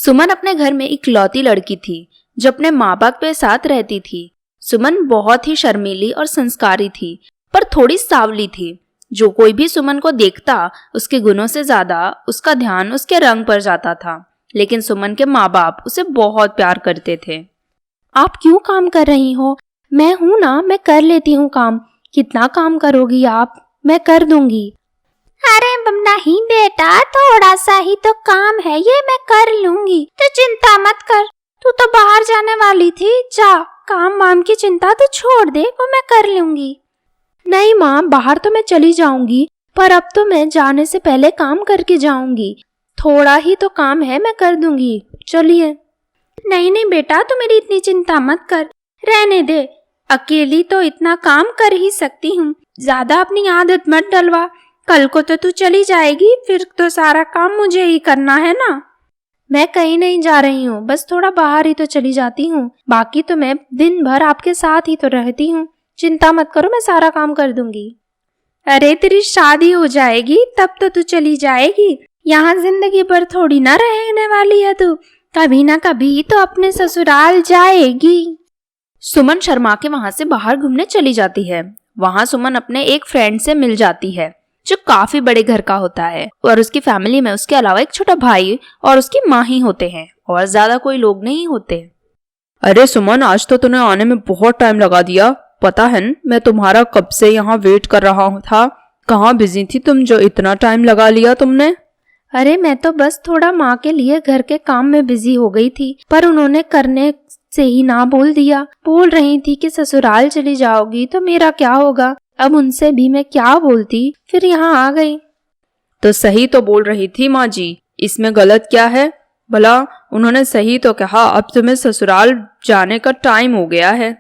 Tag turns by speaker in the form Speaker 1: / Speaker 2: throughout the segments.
Speaker 1: सुमन अपने घर में इकलौती लड़की थी जो अपने माँ बाप के साथ रहती थी। सुमन बहुत ही शर्मीली और संस्कारी थी, पर थोड़ी सावली थी। जो कोई भी सुमन को देखता उसके गुणों से ज्यादा उसका ध्यान उसके रंग पर जाता था। लेकिन सुमन के माँ बाप उसे बहुत प्यार करते थे।
Speaker 2: आप क्यों काम कर रही हो? मैं हूं ना, मैं कर लेती हूँ काम। कितना काम करोगी आप? मैं कर दूंगी।
Speaker 3: अरे नहीं बेटा, थोड़ा सा ही तो काम है, ये मैं कर लूंगी, तो चिंता मत कर। तू तो बाहर जाने वाली थी, जा काम वाम की चिंता तो छोड़ दे, वो मैं कर लूंगी।
Speaker 2: नहीं माँ, बाहर तो मैं चली जाऊंगी, पर अब तो मैं जाने से पहले काम करके जाऊंगी। थोड़ा ही तो काम है, मैं कर दूंगी, चलिए।
Speaker 3: नहीं बेटा, तू मेरी इतनी चिंता मत कर, रहने दे। अकेली तो इतना काम कर ही सकती हूँ, ज्यादा अपनी आदत मत डलवा। कल को तो तू चली जाएगी, फिर तो सारा काम मुझे ही करना है ना।
Speaker 2: मैं कहीं नहीं जा रही हूँ, बस थोड़ा बाहर ही तो चली जाती हूँ। बाकी तो मैं दिन भर आपके साथ ही तो रहती हूँ। चिंता मत करो, मैं सारा काम कर दूंगी।
Speaker 3: अरे तेरी शादी हो जाएगी तब तो तू चली जाएगी, यहाँ जिंदगी भर थोड़ी ना रहने वाली है तू। कभी ना कभी तो अपने ससुराल जाएगी।
Speaker 1: सुमन शर्मा के वहां से बाहर घूमने चली जाती है। वहां सुमन अपने एक फ्रेंड से मिल जाती है जो काफी बड़े घर का होता है, और उसकी फैमिली में उसके अलावा एक छोटा भाई और उसकी माँ ही होते हैं, और ज्यादा कोई लोग नहीं होते।
Speaker 4: अरे सुमन, आज तो तूने आने में बहुत टाइम लगा दिया। पता है मैं तुम्हारा कब से यहाँ वेट कर रहा था। कहाँ बिजी थी तुम जो इतना टाइम लगा लिया तुमने?
Speaker 2: अरे मैं तो बस थोड़ा माँ के लिए घर के काम में बिजी हो गई थी, पर उन्होंने करने से ही ना बोल दिया। बोल रही थी कि ससुराल चली जाओगी तो मेरा क्या होगा। अब उनसे भी मैं क्या बोलती, फिर यहाँ आ गई।
Speaker 4: तो सही तो बोल रही थी माँ जी, इसमें गलत क्या है? भला उन्होंने सही तो कहा, अब तुम्हें ससुराल जाने का टाइम हो गया है।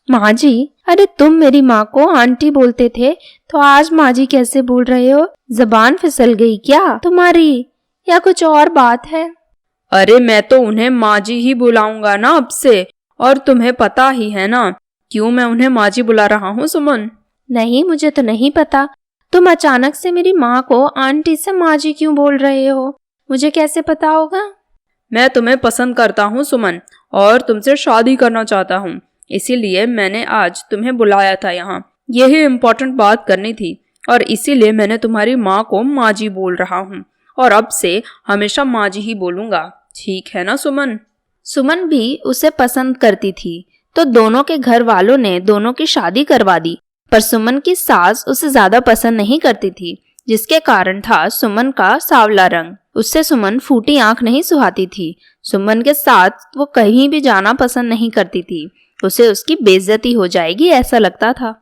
Speaker 2: माँ जी, अरे तुम मेरी माँ को आंटी बोलते थे, तो आज माँ जी कैसे बोल रहे हो? जबान फिसल गई क्या तुम्हारी, या कुछ और बात है?
Speaker 4: अरे मैं तो उन्हें माँ जी ही बुलाऊंगा ना अब से, और तुम्हें पता ही है ना क्यों मैं उन्हें माँ जी बुला रहा हूँ सुमन।
Speaker 2: नहीं, मुझे तो नहीं पता। तुम अचानक से मेरी माँ को आंटी से माँ जी क्यों बोल रहे हो? मुझे कैसे पता होगा?
Speaker 4: मैं तुम्हें पसंद करता हूँ सुमन, और तुमसे शादी करना चाहता हूँ, इसीलिए मैंने आज तुम्हें बुलाया था यहाँ। यही इम्पोर्टेंट बात करनी थी, और इसीलिए मैंने तुम्हारी माँ को माँ जी बोल रहा हूँ, और अब से हमेशा माँ जी ही बोलूंगा। ठीक है ना सुमन?
Speaker 1: सुमन भी उसे पसंद करती थी, तो दोनों के घर वालों ने दोनों की शादी करवा दी। पर सुमन की सास उसे ज्यादा पसंद नहीं करती थी, जिसके कारण था सुमन का सांवला रंग। उससे सुमन फूटी आंख नहीं सुहाती थी। सुमन के साथ वो कहीं भी जाना पसंद नहीं करती थी, उसे उसकी बेइज्जती हो जाएगी ऐसा लगता था।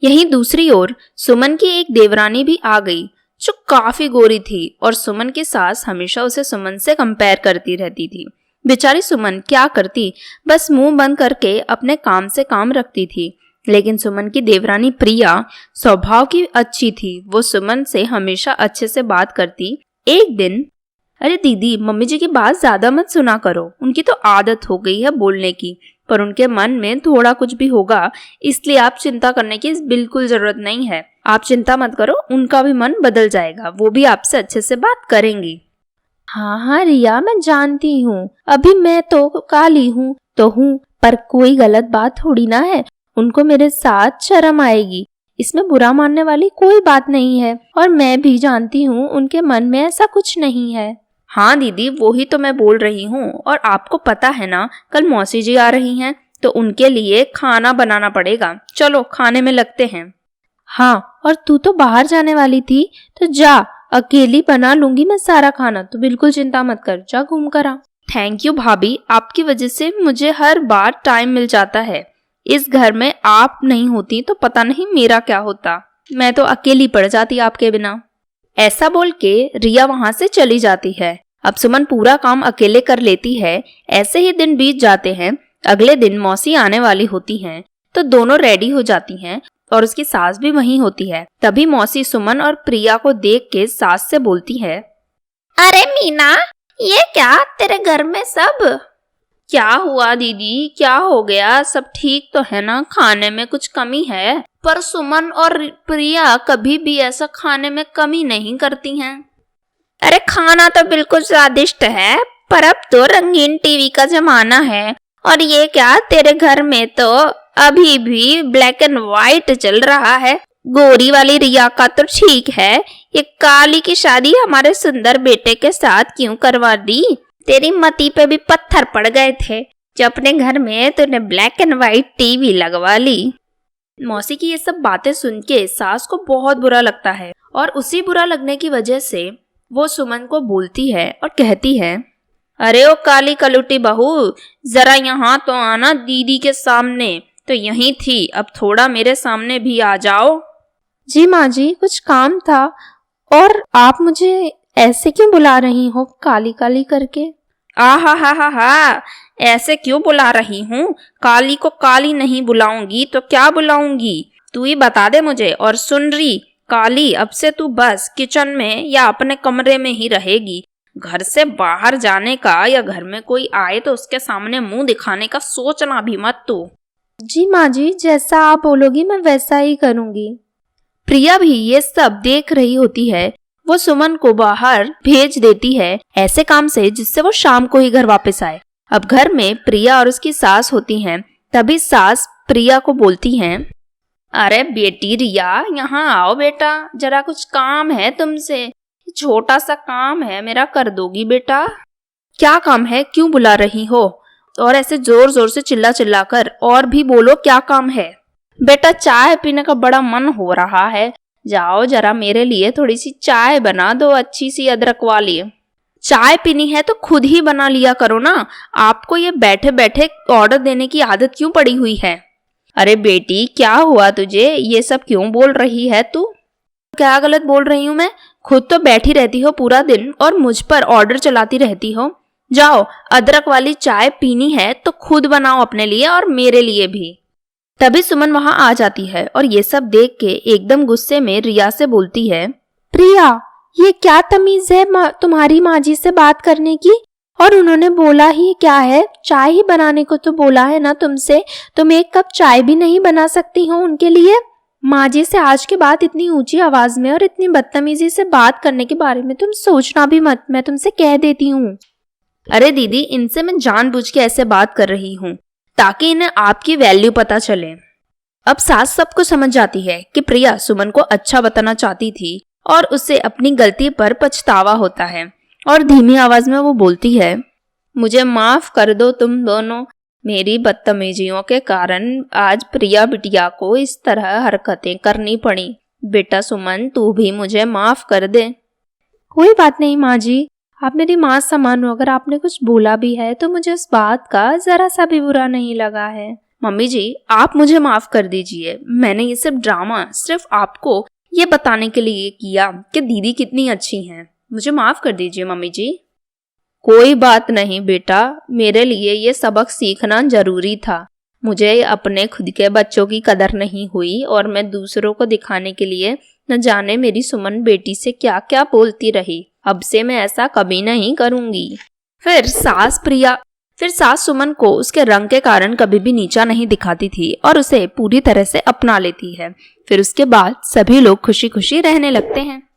Speaker 1: यहीं दूसरी ओर सुमन की एक देवरानी भी आ गई जो काफी गोरी थी, और सुमन की सास हमेशा उसे सुमन से कंपेयर करती रहती थी। बेचारी सुमन क्या करती, बस मुंह बंद करके अपने काम से काम रखती थी। लेकिन सुमन की देवरानी प्रिया स्वभाव की अच्छी थी, वो सुमन से हमेशा अच्छे से बात करती। एक दिन, अरे दीदी, मम्मी जी की बात ज्यादा मत सुना करो, उनकी तो आदत हो गई है बोलने की, पर उनके मन में थोड़ा कुछ भी होगा, इसलिए आप चिंता करने की बिल्कुल जरूरत नहीं है। आप चिंता मत करो, उनका भी मन बदल जाएगा, वो भी आपसे अच्छे से बात करेंगी।
Speaker 2: हाँ रिया, मैं जानती हूँ, अभी मैं तो काली हूँ तो हूँ, पर कोई गलत बात थोड़ी ना है। उनको मेरे साथ शर्म आएगी, इसमें बुरा मानने वाली कोई बात नहीं है, और मैं भी जानती हूँ उनके मन में ऐसा कुछ नहीं है।
Speaker 1: हाँ दीदी, वो ही तो मैं बोल रही हूँ, और आपको पता है ना कल मौसी जी आ रही हैं, तो उनके लिए खाना बनाना पड़ेगा। चलो खाने में लगते हैं।
Speaker 2: हाँ, और तू तो बाहर जाने वाली थी, तो जा, अकेली बना लूंगी मैं सारा खाना, तो बिल्कुल चिंता मत कर, जा घूम कर आ।
Speaker 1: थैंक यू भाभी, आपकी वजह से मुझे हर बार टाइम मिल जाता है। इस घर में आप नहीं होती तो पता नहीं मेरा क्या होता, मैं तो अकेली पड़ जाती आपके बिना। ऐसा बोल के रिया वहां से चली जाती है। अब सुमन पूरा काम अकेले कर लेती है। ऐसे ही दिन बीत जाते हैं। अगले दिन मौसी आने वाली होती हैं, तो दोनों रेडी हो जाती हैं, और उसकी सास भी वहीं होती है। तभी मौसी सुमन और प्रिया को देख के सास से बोलती है,
Speaker 3: अरे मीना, ये क्या तेरे घर में सब?
Speaker 1: क्या हुआ दीदी, क्या हो गया? सब ठीक तो है ना? खाने में कुछ कमी है? पर सुमन और प्रिया कभी भी ऐसा खाने में कमी नहीं करती हैं।
Speaker 3: अरे खाना तो बिल्कुल स्वादिष्ट है, पर अब तो रंगीन टीवी का जमाना है, और ये क्या, तेरे घर में तो अभी भी ब्लैक एंड व्हाइट चल रहा है। गोरी वाली रिया का तो ठीक है, ये काली की शादी हमारे सुंदर बेटे के साथ क्यों करवा दी? तेरी मती पे भी पत्थर पड़ गए थे जो अपने घर में तूने ब्लैक एंड व्हाइट टीवी लगवा ली।
Speaker 1: मौसी की ये सब बातें सुन के सास को बहुत बुरा लगता है और उसी बुरा लगने की वजह से वो सुमन को बोलती है और कहती है,
Speaker 3: अरे ओ काली कलुटी बहू, जरा यहाँ तो आना दीदी के सामने। तो यहीं थी, अब थोड़ा मेरे सामने भी आ जाओ।
Speaker 2: जी माँ जी, कुछ काम था। और आप मुझे ऐसे क्यों बुला रही हो काली काली करके?
Speaker 3: हा, ऐसे क्यों बुला रही हूँ? काली को काली नहीं बुलाऊंगी तो क्या बुलाऊंगी? तू ही बता दे मुझे। और सुन रही काली, अब से तू बस किचन में या अपने कमरे में ही रहेगी। घर से बाहर जाने का या घर में कोई आए तो उसके सामने मुंह दिखाने का सोचना भी मत तू।
Speaker 2: जी माँ जी, जैसा आप बोलोगी मैं वैसा ही करूँगी।
Speaker 1: प्रिया भी ये सब देख रही होती है। वो सुमन को बाहर भेज देती है ऐसे काम से जिससे वो शाम को ही घर वापस आए। अब घर में प्रिया और उसकी सास होती हैं। तभी सास प्रिया को बोलती हैं,
Speaker 3: अरे बेटी रिया, यहाँ आओ बेटा, जरा कुछ काम है तुमसे। छोटा सा काम है मेरा, कर दोगी बेटा?
Speaker 1: क्या काम है, क्यों बुला रही हो? और ऐसे जोर जोर से चिल्ला चिल्ला कर और भी बोलो, क्या काम है?
Speaker 3: बेटा चाय पीने का बड़ा मन हो रहा है, जाओ जरा मेरे लिए थोड़ी सी चाय बना दो, अच्छी सी अदरक वाली।
Speaker 1: चाय पीनी है तो खुद ही बना लिया करो ना, आपको ये बैठे बैठे ऑर्डर देने की आदत क्यों पड़ी हुई है?
Speaker 3: अरे बेटी क्या हुआ तुझे, ये सब क्यों बोल रही है तू?
Speaker 1: क्या गलत बोल रही हूँ मैं? खुद तो बैठी रहती हो पूरा दिन और मुझ पर ऑर्डर चलाती रहती हो। जाओ, अदरक वाली चाय पीनी है तो खुद बनाओ अपने लिए और मेरे लिए भी। तभी सुमन वहां आ जाती है और ये सब देख के एकदम गुस्से में रिया से बोलती है,
Speaker 2: प्रिया, ये क्या तमीज है तुम्हारी माँ जी से बात करने की? और उन्होंने बोला ही क्या है, चाय ही बनाने को तो बोला है ना तुमसे। तुम एक कप चाय भी नहीं बना सकती हो उनके लिए? माँ जी से आज के बाद इतनी ऊंची आवाज में और इतनी बदतमीजी से बात करने के बारे में तुम सोचना भी मत, मैं तुमसे कह देती हूँ।
Speaker 1: अरे दीदी, इनसे मैं जानबूझ के ऐसे बात कर रही हूँ ताकि इन्हें आपकी वैल्यू पता चले। अब सास सबको समझ जाती है कि प्रिया सुमन को अच्छा बताना चाहती थी और उसे अपनी गलती पर पछतावा होता है और धीमी आवाज में वो बोलती है,
Speaker 3: मुझे माफ कर दो तुम दोनों। मेरी बदतमीजियों के कारण आज प्रिया बिटिया को इस तरह हरकतें करनी पड़ी। बेटा सुमन, तू भी मुझे माफ कर दे।
Speaker 2: कोई बात नहीं माँ जी, आप मेरी माँ समान हो। अगर आपने कुछ बोला भी है तो मुझे उस बात का जरा सा भी बुरा नहीं लगा है।
Speaker 1: मम्मी जी, आप मुझे माफ कर दीजिए। मैंने ये सब ड्रामा सिर्फ आपको ये बताने के लिए किया कि दीदी कितनी अच्छी हैं। मुझे माफ कर दीजिए मम्मी जी।
Speaker 3: कोई बात नहीं बेटा, मेरे लिए ये सबक सीखना जरूरी था। मुझे अपने खुद के बच्चों की कदर नहीं हुई और मैं दूसरों को दिखाने के लिए न जाने मेरी सुमन बेटी से क्या क्या बोलती रही। अब से मैं ऐसा कभी नहीं करूंगी।
Speaker 1: फिर सास सुमन को उसके रंग के कारण कभी भी नीचा नहीं दिखाती थी और उसे पूरी तरह से अपना लेती है। फिर उसके बाद सभी लोग खुशी खुशी रहने लगते हैं।